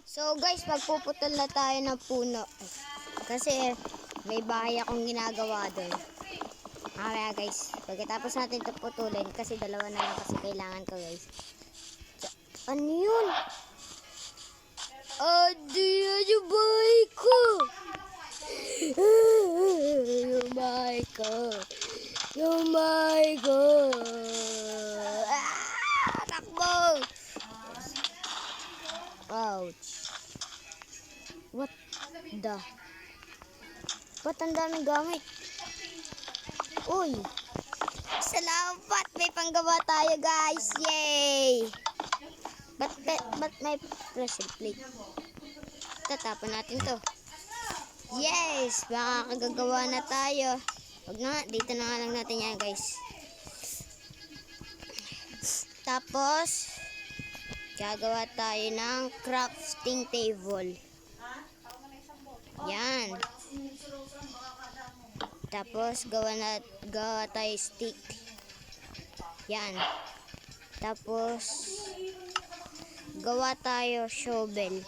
So guys, magpuputol na tayo ng puno. Kasi may bahay akong ginagawa doon. Kaya guys, pagkatapos natin ito putulin, kasi dalawa na lang kasi kailangan ko guys. Ano yun? Adi, yung bahay ko! Yung bahay ko! Yung bahay ko! Takbo! Ouch! What the? Ba't ang daming gamit? Uy! Salamat! May panggawa tayo guys! Yay! Ba't may pressure plate? Tatapon natin to. Yes! Makakagagawa na tayo. Huwag na, dito na nga lang natin yan guys. Tapos, gagawa tayo ng crafting table. Yan. Tapos, gawa tayo stick. Yan. Tapos, gawa tayo shovel.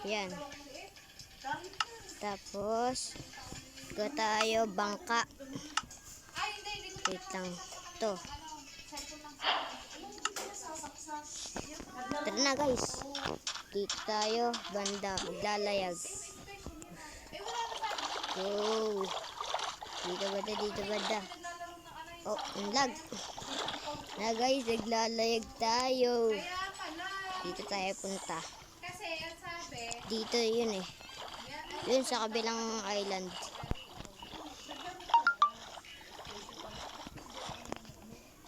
Yan. Tapos, gawa tayo bangka. Wait lang. Ito. Tara na guys. Dito tayo. Banda. Maglalayag. Go. Dito banda. Oh, unlag. Na guys, naglalayag tayo. Dito tayo punta. Dito yun eh. Yun sa kabilang island.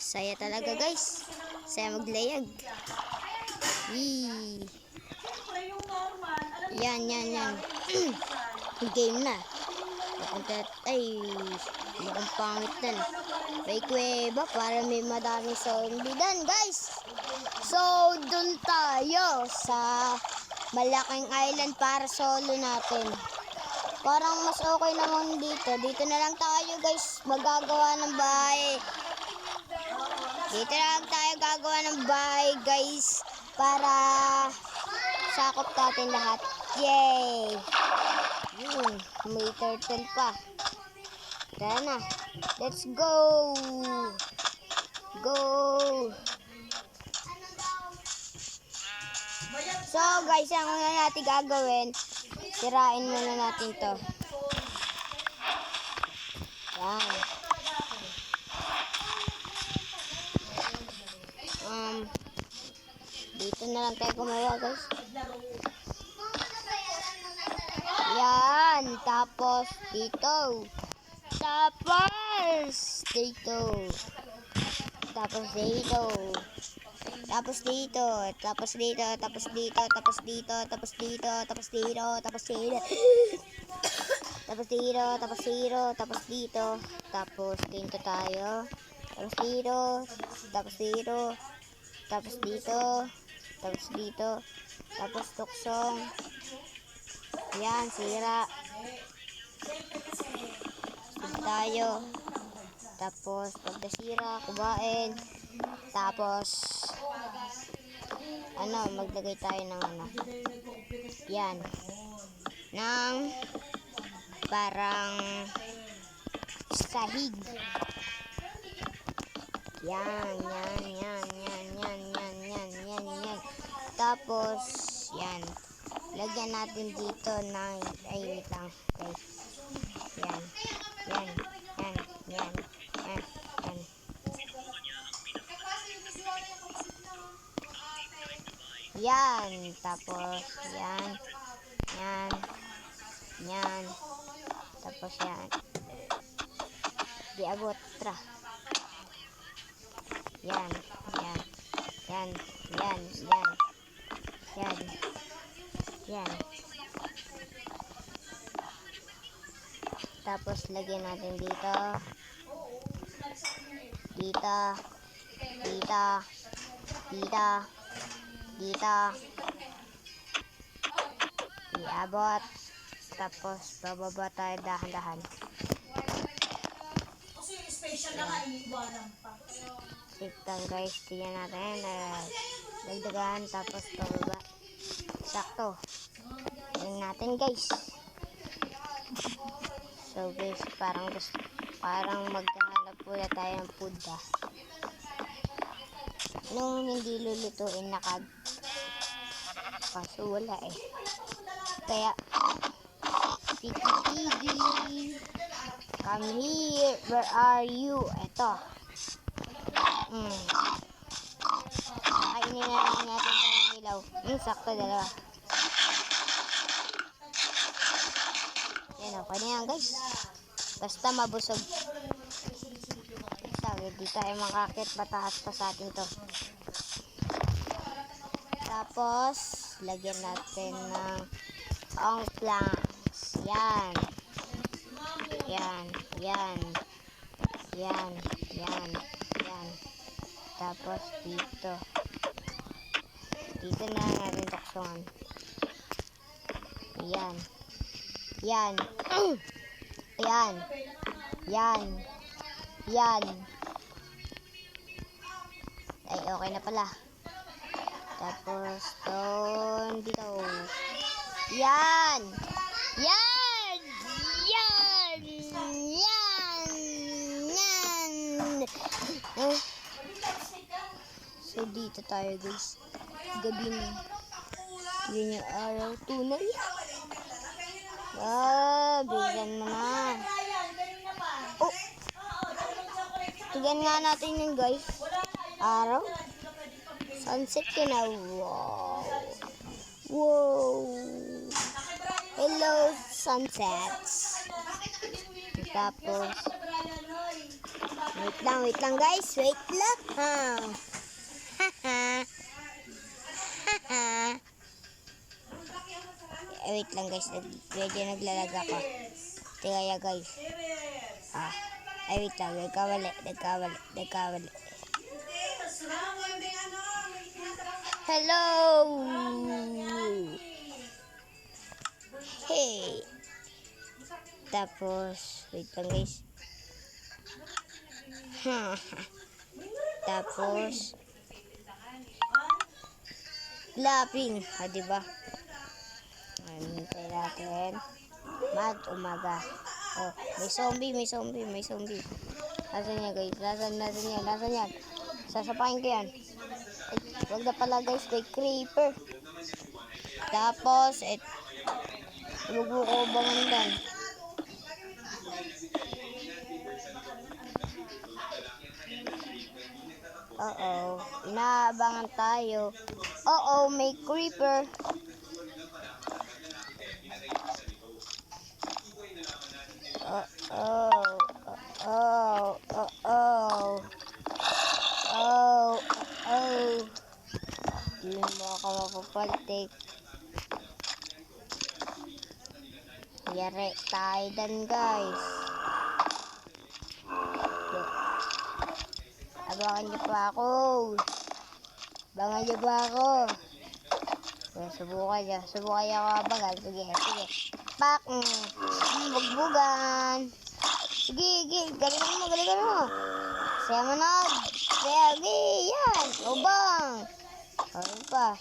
Saya talaga guys. Saya maglayag. Yee. Yan. Game na. Ay, mukhang pangit na. May kuweba para may madami sombidan guys. So, dun tayo sa malaking island para solo natin. Parang mas okay naman dito. Dito na lang tayo guys magagawa ng bahay. Dito na lang tayo gagawa ng bahay guys para sakop natin lahat. Yay! Yun, may turtle pa. Tara na. Let's go! Go! So guys, ang una natin gagawin, sirain muna natin to. Yan. Dito na lang tayo gumawa guys. Yan. Tapos dito. Tapos dito. Tapos dito. Tapos dito. Tapos dito. Tapos dito. Tapos dito. Tapos dito. Tapos dito. Tapos dito. Tapos dito. Tapos dito. Tapos dito. Tapos dito tayo. Tapos dito. Tapos dito. Tapos dito. Tapos dito. Tapos tuksong. Yan, sira. Tapos tayo. Tapos pag nasira, kubain. Tapos maglagay tayo ng yan. Ng parang sahig. Yan. Tapos, yan. Lagyan natin dito ng, wait lang, guys. Yan. Yan. Tapos, yan. Tapos, yan. Di abot, tra. Yan. Tapos lagyan natin dito. Iabot. Tapos bababa tayo dahan-dahan. Special lang, iniiwanan pa. Wait lang guys, tingnan natin. Dagdagan, tapos pababa. Sakto. Tingnan natin guys. So guys, parang maghahanap muna tayo ng food Nung hindi lulutuin kaso wala eh. Kaya Piggy, come here. Where are you? Eto. Kainin na lang natin sa ilaw. Sakto dalawa. Yan, okay na yan guys. Basta mabusog. Sabi, di tayo makakit. Mataas pa sa atin to. Tapos, lagyan natin ng planks. Yan. Yan. Yan. Yan. Yan. Yan. Tapos, dito. Dito na natin taksungan. Yan. Yan. Yan. Yan. Yan. Ay, okay na pala. Tapos, dito. Yan. Yan. Yan. Yan. Yan. So, dito tayo guys. Gabi na. Yun yung araw. Tunay. Bigyan mo na. Oh. Tignan nga natin yun guys. Araw. Sunset yun na. Wow. Wow. Hello, sunsets. Tapos, wait lang guys. Wait lang. Wait lang guys. Medyo naglalag ako. Tingaya guys. Wait lang. Nagkawali. Hello. Hey. Tapos, wait lang guys. Tapos, lapping. Diba? Hintay natin. Umaga. Oh, may zombie. Nasaan niya guys? Nasaan yan? Sasapakin ko yan. Wag na pala guys, may creeper. Tapos, lugo ko bangundan. Inaabangan tayo. May creeper. Hindi mo ako mapapaltik. Yari tayo dan guys. Abangan niyo pa ako. Subukan niyo ako abangan. Sige. Pak! Bugbugan. Sige. Galingan mo. Saya manod. Sige, yan. Ubang. Ano pa?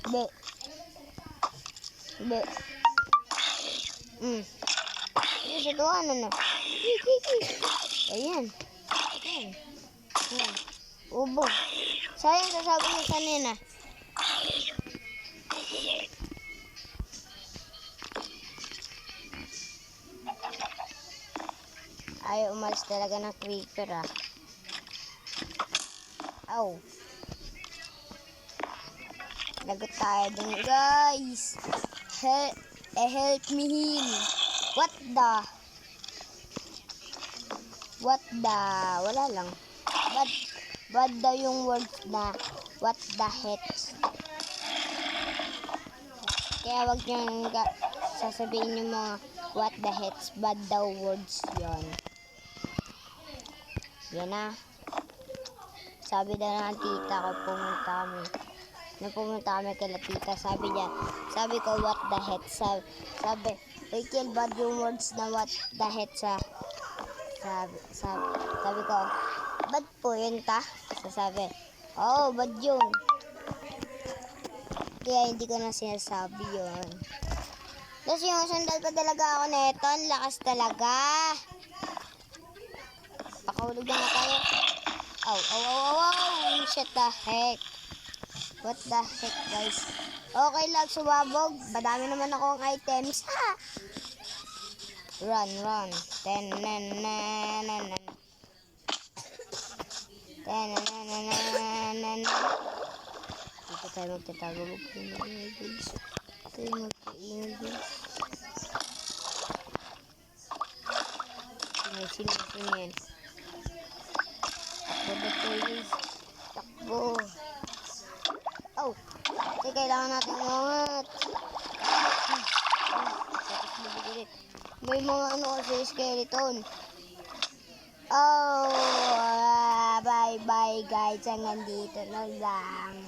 Be. Sa tuwan na. Ayan. Ubong. Sayang sasabi niya kanina. Ayaw umalis talaga ng creeper Aw. Lagot tayo dun guys. Help me him. What the? Wala lang. Bad daw yung words na what the heck. Kaya wag nyo sasabihin yung mga what the heck. Bad daw words yon. Yan na. Sabi na ng tita ko, pumunta kami kay tita. Sabi ko what the heck. Sabi Rachel, bad yung words na what the heck sabi ko, bad po yun ta? Sabi, Oo, bad yun. Kaya hindi ko na sinasabi yun. Tapos yung sandal pa talaga ako neto. Ang lakas talaga. Pakahulog na nga tayo. Ow, ow, ow, ow, ow. Shit the heck. What the heck, guys? Okay lang, sumabog. Madami naman akong items. Ha! Run, run. Ten-nen-nen-nen-nen. Ten-nen-nen-nen-nen. Dito tayo magtatago. Magpinagay, guys. Tayo magpinagay, guys. Sino yan? Takbo na tayo, guys. Takbo. Oh! Kasi kailangan natin umangat. May mga ano kasi skeleton. Oh! Bye-bye guys. Hanggang dito na lang.